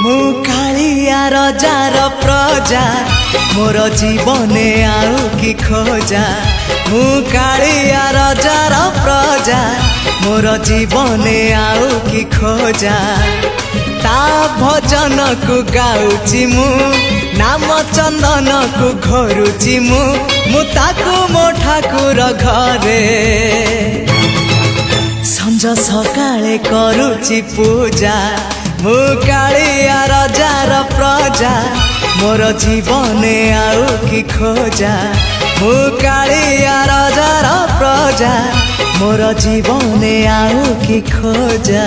मु कालिया रजार प्रजा मोर जीवने आउ कि खोजा। मु कालिया रजार प्रजा मोर जीवने आउ कि खोजा। ता भजन को गाउची मु नाम चंदन को घरुची मु ताकू मो ठाकुर घरे संज सकाळे करूची पूजा। मु कालिया रजार प्रजा मोर जीवने आउ कि खोजा। मु कालिया रजार प्रजा मोर जीवने आउ कि खोजा।